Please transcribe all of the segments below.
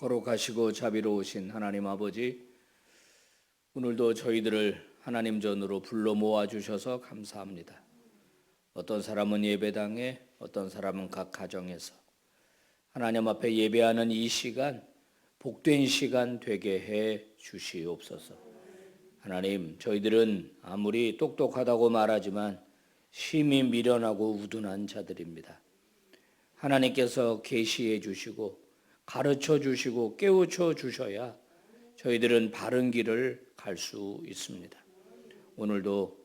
거룩하시고 자비로우신 하나님 아버지, 오늘도 저희들을 하나님 전으로 불러 모아주셔서 감사합니다. 어떤 사람은 예배당에, 어떤 사람은 각 가정에서 하나님 앞에 예배하는 이 시간, 복된 시간 되게 해 주시옵소서. 하나님, 저희들은 아무리 똑똑하다고 말하지만 심히 미련하고 우둔한 자들입니다. 하나님께서 계시해 주시고 가르쳐 주시고 깨우쳐 주셔야 저희들은 바른 길을 갈 수 있습니다. 오늘도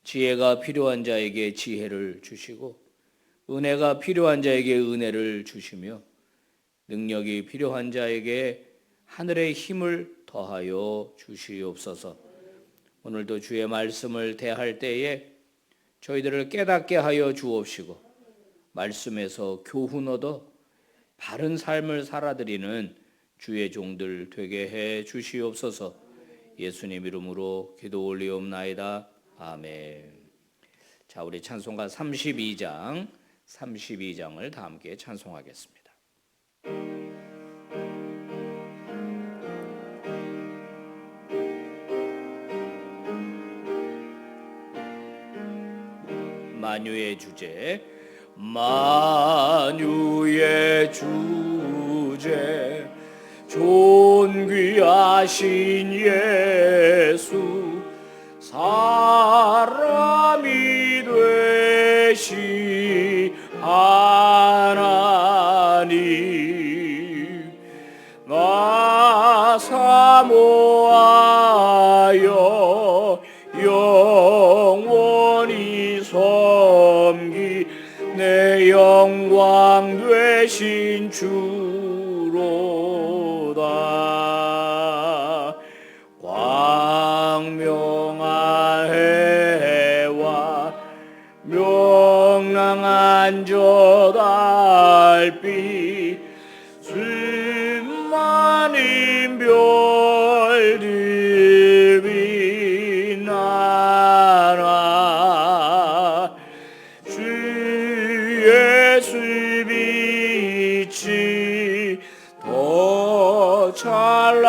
지혜가 필요한 자에게 지혜를 주시고 은혜가 필요한 자에게 은혜를 주시며 능력이 필요한 자에게 하늘의 힘을 더하여 주시옵소서. 오늘도 주의 말씀을 대할 때에 저희들을 깨닫게 하여 주옵시고 말씀에서 교훈 얻어 바른 삶을 살아드리는 주의 종들 되게 해 주시옵소서. 예수님 이름으로 기도 올리옵나이다. 아멘. 자, 우리 찬송가 32장을 다 함께 찬송하겠습니다. 만유의 주제, 만유의 주제, 존귀하신 예수, 사람이 되시 하나님, 나 사모하여 영원히 섬기 내 영광 되신 주로다. 광명한 해와 명랑한 저 달빛, 수많은 별들 빛나라. 주 예수 빛이 더 찬란하여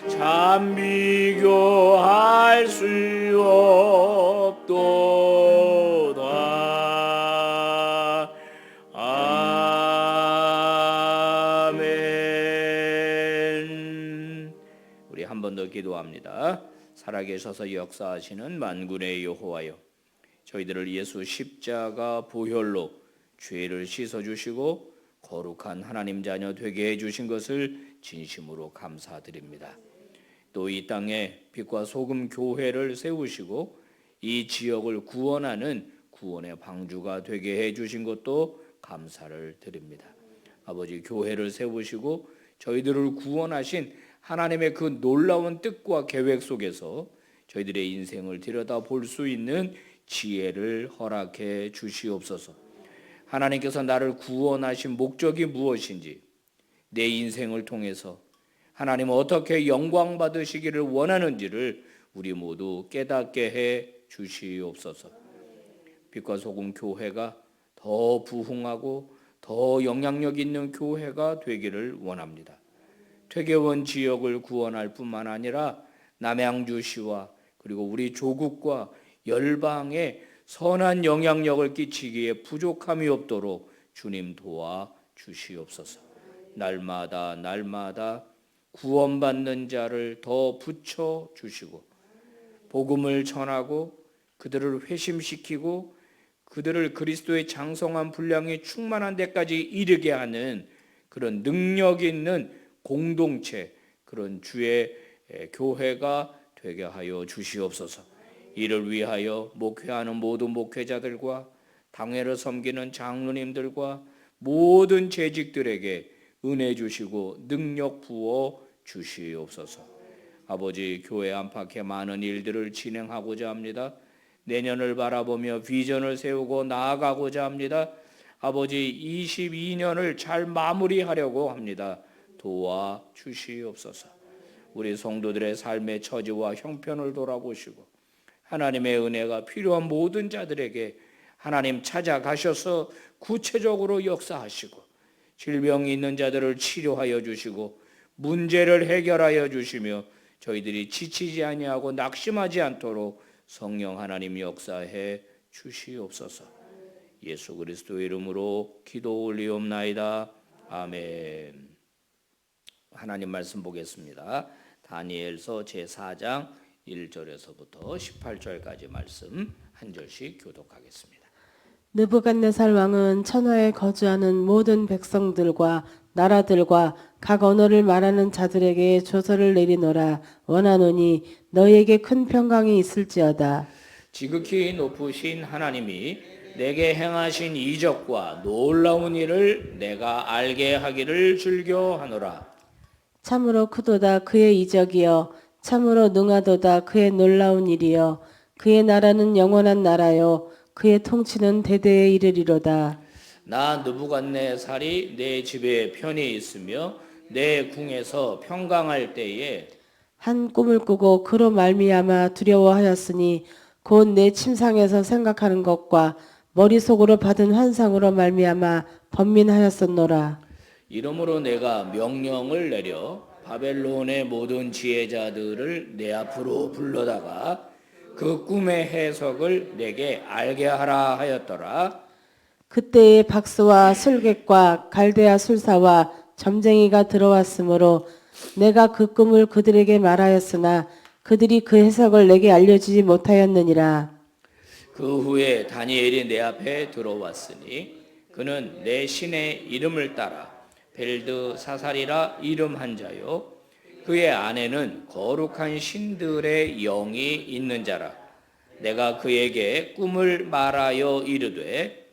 참 비교할 수 없도다. 아멘. 우리 한 번 더 기도합니다. 살아계셔서 역사하시는 만군의 여호와여, 저희들을 예수 십자가 보혈로 죄를 씻어주시고 거룩한 하나님 자녀 되게 해주신 것을 진심으로 감사드립니다. 또 이 땅에 빛과 소금 교회를 세우시고 이 지역을 구원하는 구원의 방주가 되게 해주신 것도 감사를 드립니다. 아버지, 교회를 세우시고 저희들을 구원하신 하나님의 그 놀라운 뜻과 계획 속에서 저희들의 인생을 들여다볼 수 있는 지혜를 허락해 주시옵소서. 하나님께서 나를 구원하신 목적이 무엇인지, 내 인생을 통해서 하나님 어떻게 영광 받으시기를 원하는지를 우리 모두 깨닫게 해 주시옵소서. 빛과 소금 교회가 더 부흥하고 더 영향력 있는 교회가 되기를 원합니다. 퇴계원 지역을 구원할 뿐만 아니라 남양주시와 그리고 우리 조국과 열방에 선한 영향력을 끼치기에 부족함이 없도록 주님 도와 주시옵소서. 날마다 구원받는 자를 더 붙여 주시고 복음을 전하고 그들을 회심시키고 그들을 그리스도의 장성한 분량이 충만한 데까지 이르게 하는 그런 능력 있는 공동체, 그런 주의 교회가 되게 하여 주시옵소서. 이를 위하여 목회하는 모든 목회자들과 당회를 섬기는 장로님들과 모든 재직들에게 은혜 주시고 능력 부어 주시옵소서. 아버지, 교회 안팎에 많은 일들을 진행하고자 합니다. 내년을 바라보며 비전을 세우고 나아가고자 합니다. 아버지, 22년을 잘 마무리하려고 합니다. 도와 주시옵소서. 우리 성도들의 삶의 처지와 형편을 돌아보시고 하나님의 은혜가 필요한 모든 자들에게 하나님 찾아가셔서 구체적으로 역사하시고 질병이 있는 자들을 치료하여 주시고 문제를 해결하여 주시며 저희들이 지치지 아니하고 낙심하지 않도록 성령 하나님 역사해 주시옵소서. 예수 그리스도의 이름으로 기도 올리옵나이다. 아멘. 하나님 말씀 보겠습니다. 다니엘서 제4장 1절에서부터 18절까지 말씀 한 절씩 교독하겠습니다. 느부갓네살 왕은 천하에 거주하는 모든 백성들과 나라들과 각 언어를 말하는 자들에게 조서를 내리노라. 원하노니 너희에게 큰 평강이 있을지어다. 지극히 높으신 하나님이 내게 행하신 이적과 놀라운 일을 내가 알게 하기를 즐겨하노라. 참으로 크도다 그의 이적이여, 참으로 능하도다 그의 놀라운 일이여. 그의 나라는 영원한 나라요, 그의 통치는 대대에 이르리로다. 나 느부갓네살이 내 집에 편히 있으며 내 궁에서 평강할 때에 한 꿈을 꾸고 그로 말미암아 두려워하였으니 곧 내 침상에서 생각하는 것과 머릿속으로 받은 환상으로 말미암아 번민하였었노라. 이러므로 내가 명령을 내려 바벨론의 모든 지혜자들을 내 앞으로 불러다가 그 꿈의 해석을 내게 알게 하라 하였더라. 그때에 박수와 술객과 갈대아 술사와 점쟁이가 들어왔으므로 내가 그 꿈을 그들에게 말하였으나 그들이 그 해석을 내게 알려주지 못하였느니라. 그 후에 다니엘이 내 앞에 들어왔으니 그는 내 신의 이름을 따라 벨드사살이라 이름한 자요, 그의 안에는 거룩한 신들의 영이 있는 자라. 내가 그에게 꿈을 말하여 이르되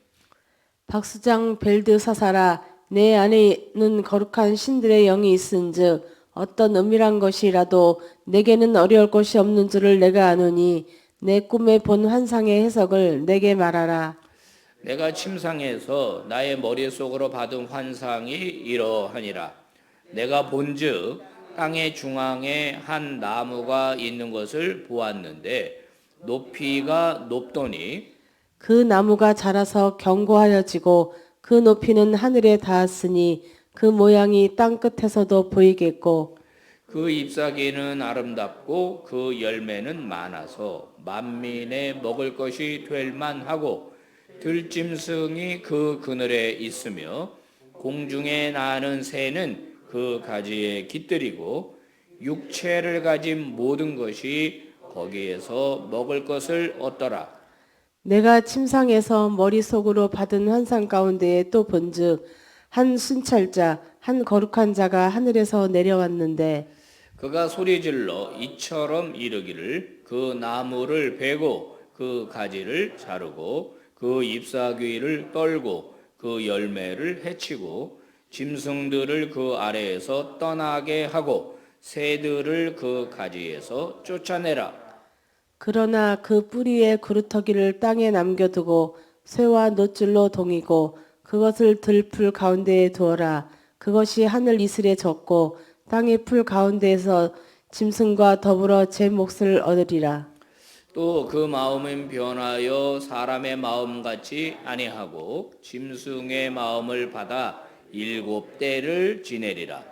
박수장 벨드사사라, 내 안에는 거룩한 신들의 영이 있은즉 어떤 은밀한 것이라도 내게는 어려울 것이 없는 줄을 내가 아노니 내 꿈에 본 환상의 해석을 내게 말하라. 내가 침상에서 나의 머릿속으로 받은 환상이 이러하니라. 내가 본즉 땅의 중앙에 한 나무가 있는 것을 보았는데 높이가 높더니 그 나무가 자라서 견고하여지고 그 높이는 하늘에 닿았으니 그 모양이 땅 끝에서도 보이겠고 그 잎사귀는 아름답고 그 열매는 많아서 만민의 먹을 것이 될 만하고 들짐승이 그 그늘에 있으며 공중에 나는 새는 그 가지에 깃들이고 육체를 가진 모든 것이 거기에서 먹을 것을 얻더라. 내가 침상에서 머릿속으로 받은 환상 가운데에 또 본즉 한 순찰자 한 거룩한 자가 하늘에서 내려왔는데 그가 소리질러 이처럼 이르기를 그 나무를 베고 그 가지를 자르고 그 잎사귀를 떨고 그 열매를 해치고 짐승들을 그 아래에서 떠나게 하고 새들을 그 가지에서 쫓아내라. 그러나 그 뿌리의 그루터기를 땅에 남겨두고 쇠와 놋줄로 동이고 그것을 들풀 가운데에 두어라. 그것이 하늘 이슬에 젖고 땅의 풀 가운데에서 짐승과 더불어 제 몫을 얻으리라. 또 그 마음은 변하여 사람의 마음같이 아니하고 짐승의 마음을 받아 7대를 지내리라.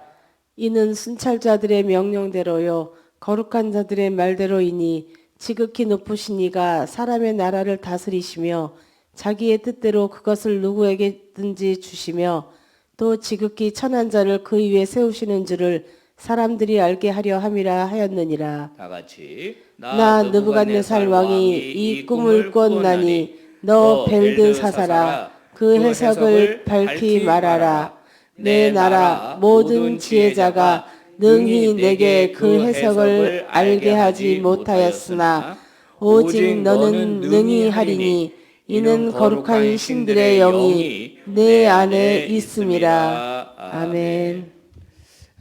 이는 순찰자들의 명령대로요 거룩한 자들의 말대로이니 지극히 높으신 이가 사람의 나라를 다스리시며 자기의 뜻대로 그것을 누구에게든지 주시며 또 지극히 천한 자를 그 위에 세우시는 줄을 사람들이 알게 하려 함이라 하였느니라. 다 같이 나 느부갓네살 왕이 이 꿈을 꾸었나니 너 벨드사사라 그 해석을 밝히 말하라. 내 나라 모든 지혜자가 능히 내게 그 해석을 알게 하지 못하였으나 오직 너는 능히 하리니 이는 거룩한 신들의 영이 내 안에 있음이라. 아멘.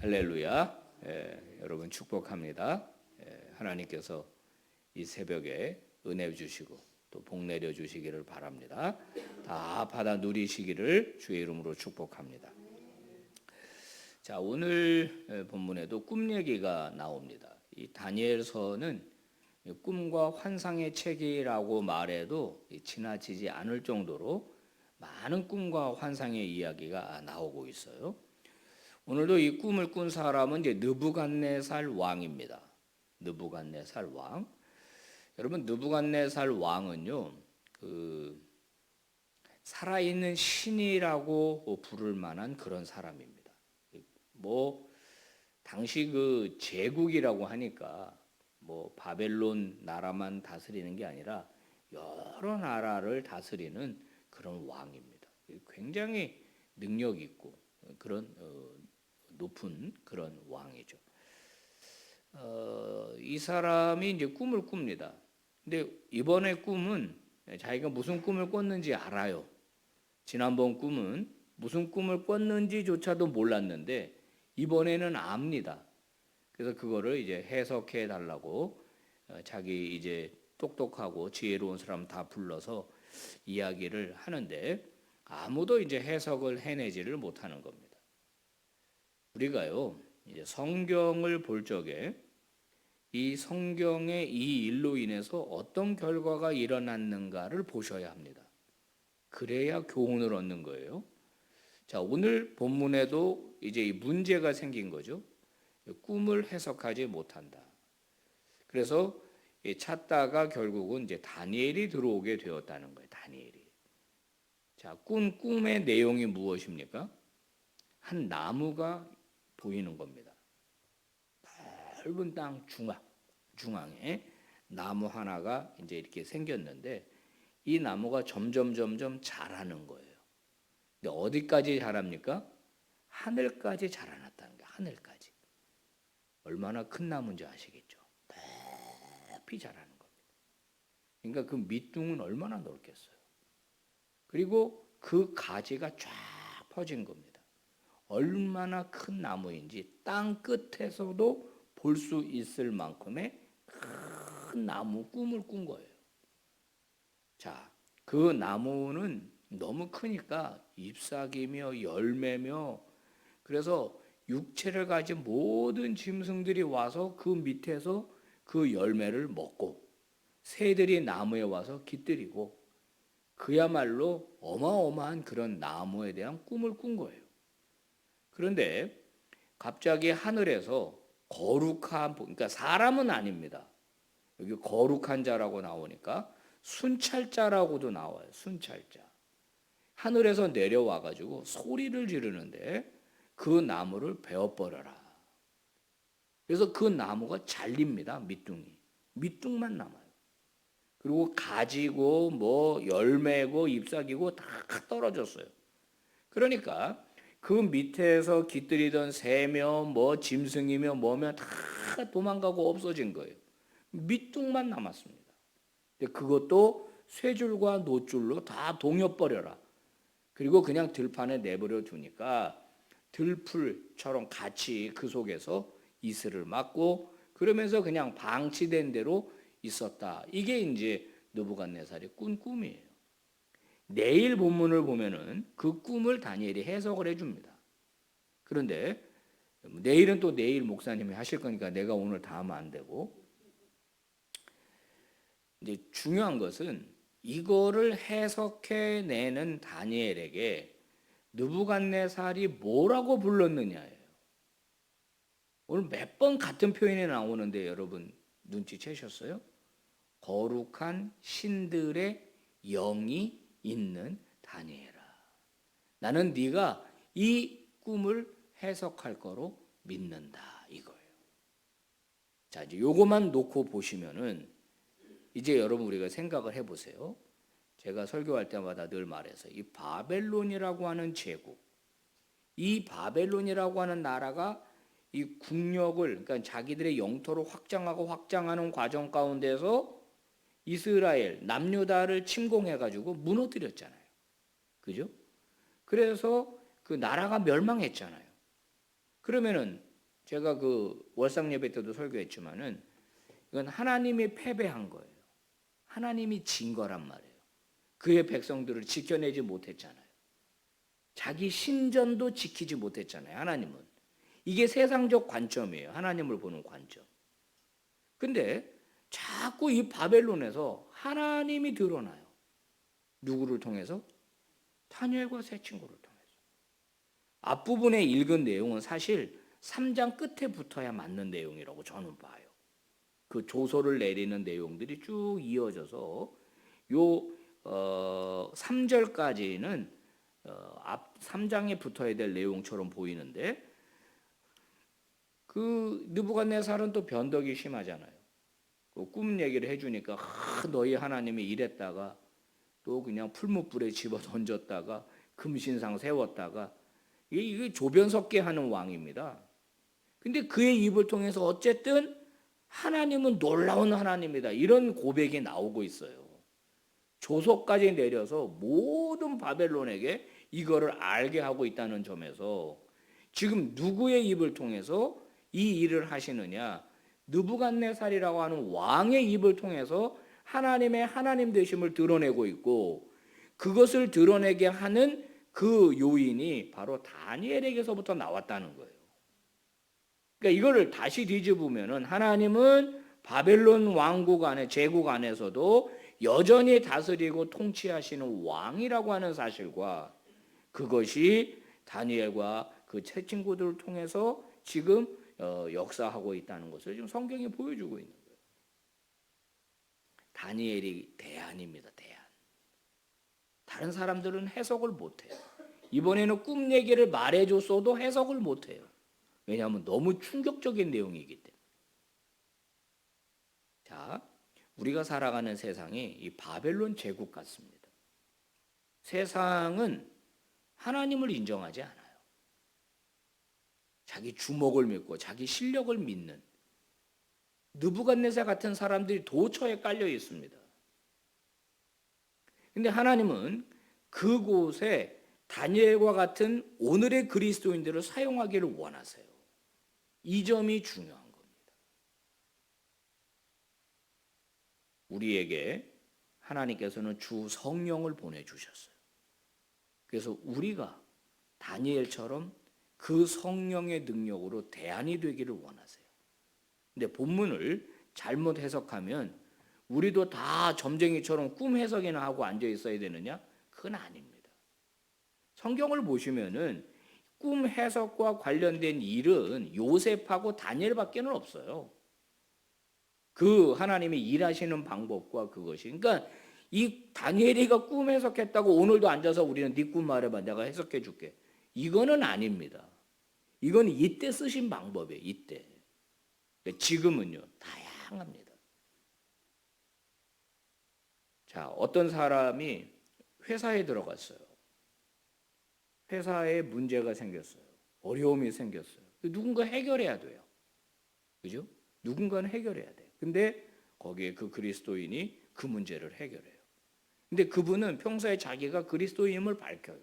할렐루야. 여러분 축복합니다. 하나님께서 이 새벽에 은혜 주시고 또 복 내려 주시기를 바랍니다. 다 받아 누리시기를 주의 이름으로 축복합니다. 자, 오늘 본문에도 꿈 얘기가 나옵니다. 이 다니엘서는 꿈과 환상의 책이라고 말해도 지나치지 않을 정도로 많은 꿈과 환상의 이야기가 나오고 있어요. 오늘도 이 꿈을 꾼 사람은 이제 느부갓네살 왕입니다. 느부갓네살 왕. 여러분 느부갓네살 왕은요, 그 살아있는 신이라고 부를 만한 그런 사람입니다. 뭐 당시 그 제국이라고 하니까 뭐 바벨론 나라만 다스리는 게 아니라 여러 나라를 다스리는 그런 왕입니다. 굉장히 능력 있고 그런 높은 그런 왕이죠. 이 사람이 이제 꿈을 꿉니다. 근데 이번에 꿈은 자기가 무슨 꿈을 꿨는지 알아요. 지난번 꿈은 무슨 꿈을 꿨는지조차도 몰랐는데 이번에는 압니다. 그래서 그거를 이제 해석해 달라고 자기 이제 똑똑하고 지혜로운 사람 다 불러서 이야기를 하는데 아무도 이제 해석을 해내지를 못하는 겁니다. 우리가요, 이제 성경을 볼 적에 이 성경의 이 일로 인해서 어떤 결과가 일어났는가를 보셔야 합니다. 그래야 교훈을 얻는 거예요. 자, 오늘 본문에도 이제 이 문제가 생긴 거죠. 꿈을 해석하지 못한다. 그래서 찾다가 결국은 이제 다니엘이 들어오게 되었다는 거예요. 다니엘이. 자, 꿈의 내용이 무엇입니까? 한 나무가 보이는 겁니다. 넓은 땅 중앙에 나무 하나가 이제 이렇게 생겼는데 이 나무가 점점 자라는 거예요. 근데 어디까지 자랍니까? 하늘까지 자라났다는 거예요. 하늘까지. 얼마나 큰 나무인지 아시겠죠? 높이 자라는 겁니다. 그러니까 그 밑둥은 얼마나 넓겠어요. 그리고 그 가지가 쫙 퍼진 겁니다. 얼마나 큰 나무인지 땅 끝에서도 볼 수 있을 만큼의 큰 나무 꿈을 꾼 거예요. 자, 그 나무는 너무 크니까 잎사귀며 열매며 그래서 육체를 가진 모든 짐승들이 와서 그 밑에서 그 열매를 먹고 새들이 나무에 와서 깃들이고 그야말로 어마어마한 그런 나무에 대한 꿈을 꾼 거예요. 그런데 갑자기 하늘에서 거룩한, 그러니까 사람은 아닙니다. 여기 거룩한 자라고 나오니까 순찰자라고도 나와요. 순찰자. 하늘에서 내려와 가지고 소리를 지르는데 그 나무를 베어버려라. 그래서 그 나무가 잘립니다. 밑둥만 남아요. 그리고 가지고 뭐 열매고 잎사귀고 다 떨어졌어요. 그러니까 그 밑에서 깃들이던 새며 뭐 짐승이며 뭐며 다 도망가고 없어진 거예요. 밑둥만 남았습니다. 그것도 쇠줄과 노줄로 다 동여버려라. 그리고 그냥 들판에 내버려 두니까 들풀처럼 같이 그 속에서 이슬을 맞고 그러면서 그냥 방치된 대로 있었다. 이게 이제 느부갓네살의 꾼 꿈이에요. 내일 본문을 보면은 그 꿈을 다니엘이 해석을 해줍니다. 그런데 내일은 또 내일 목사님이 하실 거니까 내가 오늘 다 하면 안 되고 이제 중요한 것은 이거를 해석해내는 다니엘에게 느부갓네살이 뭐라고 불렀느냐예요. 오늘 몇 번 같은 표현이 나오는데 여러분 눈치채셨어요? 거룩한 신들의 영이 있는 다니엘아. 나는 네가 이 꿈을 해석할 거로 믿는다 이거예요. 자, 이제 요거만 놓고 보시면은 이제 여러분 우리가 생각을 해보세요. 제가 설교할 때마다 늘 말해서 이 바벨론이라고 하는 제국, 이 바벨론이라고 하는 나라가 이 국력을 그러니까 자기들의 영토를 확장하는 과정 가운데서 이스라엘 남유다를 침공해가지고 무너뜨렸잖아요. 그죠? 그래서 그 나라가 멸망했잖아요. 그러면은 제가 그 월상 예배 때도 설교했지만은 이건 하나님이 패배한 거예요. 하나님이 진 거란 말이에요. 그의 백성들을 지켜내지 못했잖아요. 자기 신전도 지키지 못했잖아요. 하나님은. 이게 세상적 관점이에요. 하나님을 보는 관점. 근데 자꾸 이 바벨론에서 하나님이 드러나요. 누구를 통해서? 다니엘과 세 친구를 통해서. 앞부분에 읽은 내용은 사실 3장 끝에 붙어야 맞는 내용이라고 저는 봐요. 그 조서를 내리는 내용들이 쭉 이어져서 요 3절까지는 앞 3장에 붙어야 될 내용처럼 보이는데, 그 느부갓네살은 또 변덕이 심하잖아요. 그 꿈 얘기를 해주니까 너희 하나님이 이랬다가 또 그냥 풀무불에 집어 던졌다가 금신상 세웠다가, 이게 조변 섞게 하는 왕입니다. 근데 그의 입을 통해서 어쨌든 하나님은 놀라운 하나님이다, 이런 고백이 나오고 있어요. 조서까지 내려서 모든 바벨론에게 이거를 알게 하고 있다는 점에서 지금 누구의 입을 통해서 이 일을 하시느냐? 느부갓네살이라고 하는 왕의 입을 통해서 하나님의 하나님 되심을 드러내고 있고, 그것을 드러내게 하는 그 요인이 바로 다니엘에게서부터 나왔다는 거예요. 그러니까 이거를 다시 뒤집으면은 하나님은 바벨론 왕국 안에, 제국 안에서도 여전히 다스리고 통치하시는 왕이라고 하는 사실과, 그것이 다니엘과 그 세 친구들을 통해서 지금 역사하고 있다는 것을 지금 성경이 보여주고 있는 거예요. 다니엘이 대안입니다. 대안. 다른 사람들은 해석을 못해요. 이번에는 꿈 얘기를 말해줬어도 해석을 못해요. 왜냐하면 너무 충격적인 내용이기 때문에. 자, 우리가 살아가는 세상이 이 바벨론 제국 같습니다. 세상은 하나님을 인정하지 않아요. 자기 주먹을 믿고 자기 실력을 믿는 느부갓네살 같은 사람들이 도처에 깔려 있습니다. 근데 하나님은 그곳에 다니엘과 같은 오늘의 그리스도인들을 사용하기를 원하세요. 이 점이 중요한 겁니다. 우리에게 하나님께서는 주 성령을 보내주셨어요. 그래서 우리가 다니엘처럼 그 성령의 능력으로 대안이 되기를 원하세요. 근데 본문을 잘못 해석하면 우리도 다 점쟁이처럼 꿈 해석이나 하고 앉아 있어야 되느냐? 그건 아닙니다. 성경을 보시면은 꿈 해석과 관련된 일은 요셉하고 다니엘밖에는 없어요. 그 하나님이 일하시는 방법과 그것이, 그러니까 이 다니엘이가 꿈 해석했다고 오늘도 앉아서 우리는 네 꿈 말해봐, 내가 해석해 줄게, 이거는 아닙니다. 이건 이때 쓰신 방법이에요. 이때. 지금은요 다양합니다. 자, 어떤 사람이 회사에 들어갔어요. 회사에 문제가 생겼어요. 어려움이 생겼어요. 누군가 해결해야 돼요. 그죠? 누군가는 해결해야 돼. 근데 거기에 그 그리스도인이 그 문제를 해결해요. 근데 그분은 평소에 자기가 그리스도인임을 밝혀요.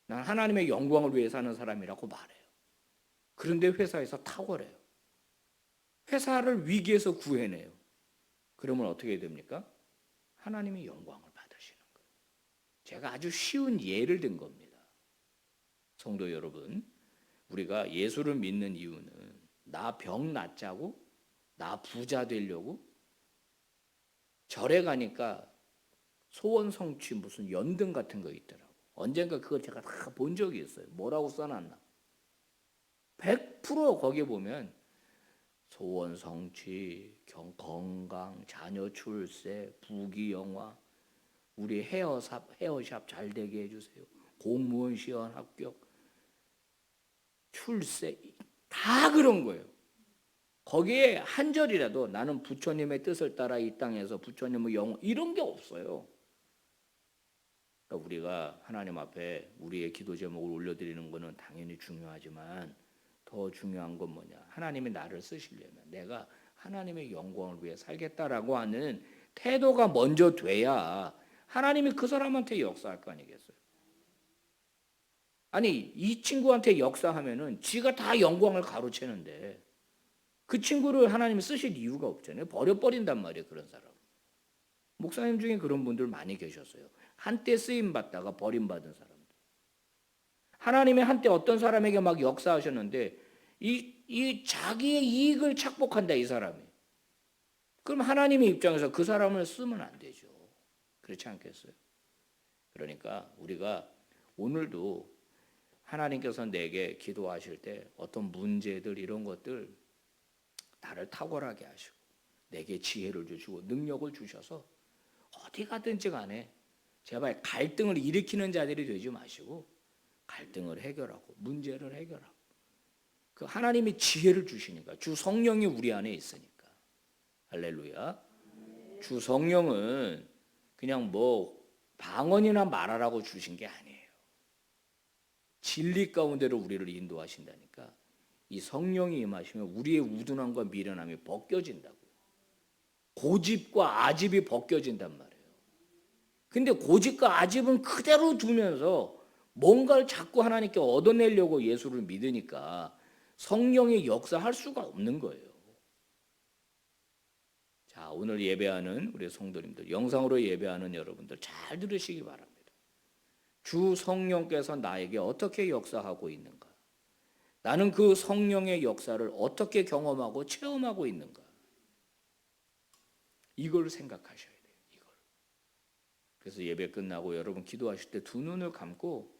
난 하나님의 영광을 위해 사는 사람이라고 말해요. 그런데 회사에서 탁월해요. 회사를 위기에서 구해내요. 그러면 어떻게 됩니까? 하나님이 영광을 받으시는 거예요. 제가 아주 쉬운 예를 든 겁니다. 성도 여러분, 우리가 예수를 믿는 이유는 나 병 낫자고, 나 부자 되려고, 절에 가니까 소원 성취 무슨 연등 같은 거 있더라고. 언젠가 그걸 제가 다 본 적이 있어요. 뭐라고 써놨나? 100% 거기 보면 소원 성취, 건강, 자녀 출세, 부귀영화, 우리 헤어샵 잘 되게 해주세요, 공무원 시험 합격, 출세, 다 그런 거예요. 거기에 한 절이라도 나는 부처님의 뜻을 따라 이 땅에서 부처님의 영혼, 이런 게 없어요. 그러니까 우리가 하나님 앞에 우리의 기도 제목을 올려드리는 것은 당연히 중요하지만 더 중요한 건 뭐냐? 하나님이 나를 쓰시려면 내가 하나님의 영광을 위해 살겠다라고 하는 태도가 먼저 돼야 하나님이 그 사람한테 역사할 거 아니겠어요? 아니, 이 친구한테 역사하면은 지가 다 영광을 가로채는데 그 친구를 하나님이 쓰실 이유가 없잖아요. 버려버린단 말이에요, 그런 사람. 목사님 중에 그런 분들 많이 계셨어요. 한때 쓰임 받다가 버림받은 사람들. 하나님이 한때 어떤 사람에게 막 역사하셨는데 이 자기의 이익을 착복한다, 이 사람이. 그럼 하나님의 입장에서 그 사람을 쓰면 안 되죠. 그렇지 않겠어요? 그러니까 우리가 오늘도 하나님께서 내게 기도하실 때 어떤 문제들 이런 것들 나를 탁월하게 하시고 내게 지혜를 주시고 능력을 주셔서 어디 가든지 간에 제발 갈등을 일으키는 자들이 되지 마시고 갈등을 해결하고 문제를 해결하고 그 하나님이 지혜를 주시니까 주 성령이 우리 안에 있으니까 할렐루야. 주 성령은 그냥 뭐 방언이나 말하라고 주신 게 아니에요. 진리 가운데로 우리를 인도하신다니까 이 성령이 임하시면 우리의 우둔함과 미련함이 벗겨진다고. 고집과 아집이 벗겨진단 말이에요. 근데 고집과 아집은 그대로 두면서 뭔가를 자꾸 하나님께 얻어내려고 예수를 믿으니까 성령의 역사할 수가 없는 거예요. 자, 오늘 예배하는 우리 성도님들, 영상으로 예배하는 여러분들 잘 들으시기 바랍니다. 주 성령께서 나에게 어떻게 역사하고 있는가? 나는 그 성령의 역사를 어떻게 경험하고 체험하고 있는가? 이걸 생각하셔야 돼요. 이걸. 그래서 예배 끝나고 여러분 기도하실 때 두 눈을 감고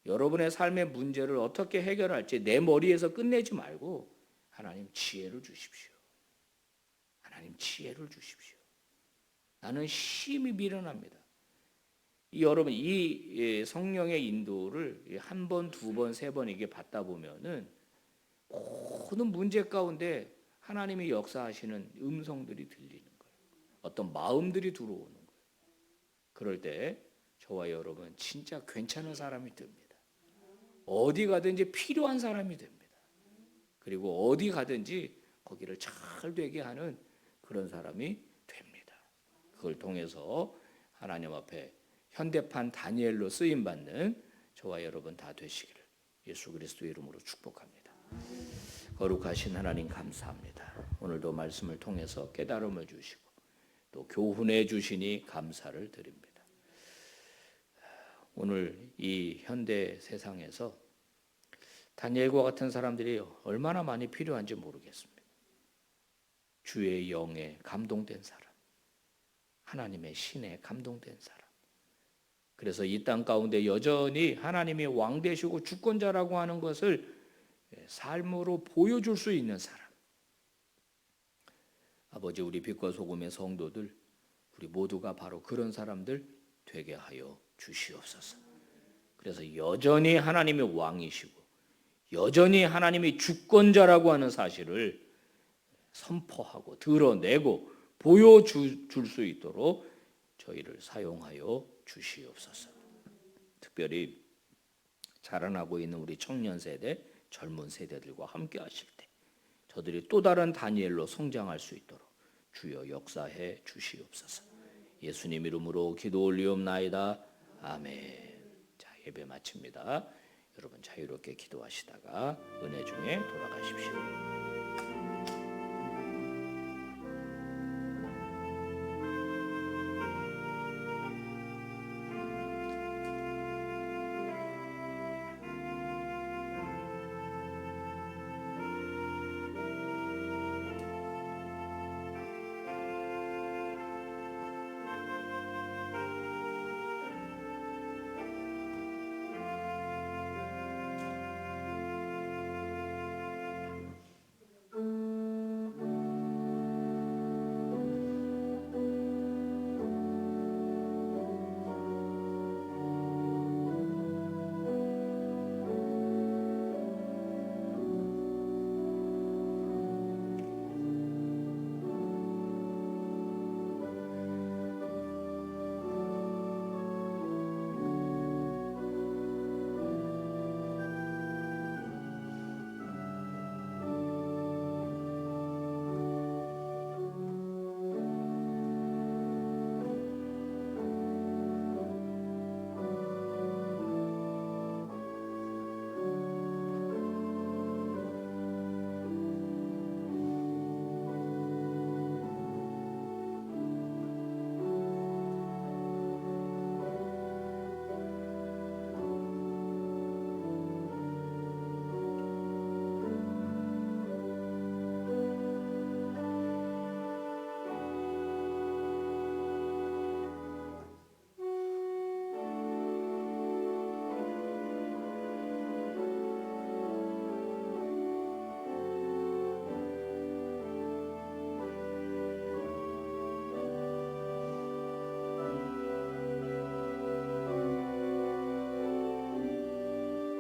여러분의 삶의 문제를 어떻게 해결할지 내 머리에서 끝내지 말고 하나님 지혜를 주십시오. 하나님 지혜를 주십시오. 나는 심히 미련합니다. 여러분 이 성령의 인도를 한 번, 두 번, 세 번 이게 받다 보면은 모든 문제 가운데 하나님이 역사하시는 음성들이 들리는 거예요. 어떤 마음들이 들어오는 거예요. 그럴 때 저와 여러분 진짜 괜찮은 사람이 됩니다. 어디 가든지 필요한 사람이 됩니다. 그리고 어디 가든지 거기를 잘 되게 하는 그런 사람이 됩니다. 그걸 통해서 하나님 앞에 현대판 다니엘로 쓰임 받는 저와 여러분 다 되시기를 예수 그리스도의 이름으로 축복합니다. 거룩하신 하나님 감사합니다. 오늘도 말씀을 통해서 깨달음을 주시고 또 교훈해 주시니 감사를 드립니다. 오늘 이 현대 세상에서 다니엘과 같은 사람들이 얼마나 많이 필요한지 모르겠습니다. 주의 영에 감동된 사람, 하나님의 신에 감동된 사람. 그래서 이 땅 가운데 여전히 하나님이 왕 되시고 주권자라고 하는 것을 삶으로 보여줄 수 있는 사람. 아버지 우리 빛과 소금의 성도들 우리 모두가 바로 그런 사람들 되게 하여 주시옵소서. 그래서 여전히 하나님이 왕이시고 여전히 하나님이 주권자라고 하는 사실을 선포하고 드러내고 보여줄 수 있도록 저희를 사용하여 주시옵소서. 특별히 자라나고 있는 우리 청년 세대, 젊은 세대들과 함께 하실 때 저들이 또 다른 다니엘로 성장할 수 있도록 주여 역사해 주시옵소서. 예수님 이름으로 기도 올리옵나이다. 아멘. 자, 예배 마칩니다. 여러분 자유롭게 기도하시다가 은혜 중에 돌아가십시오.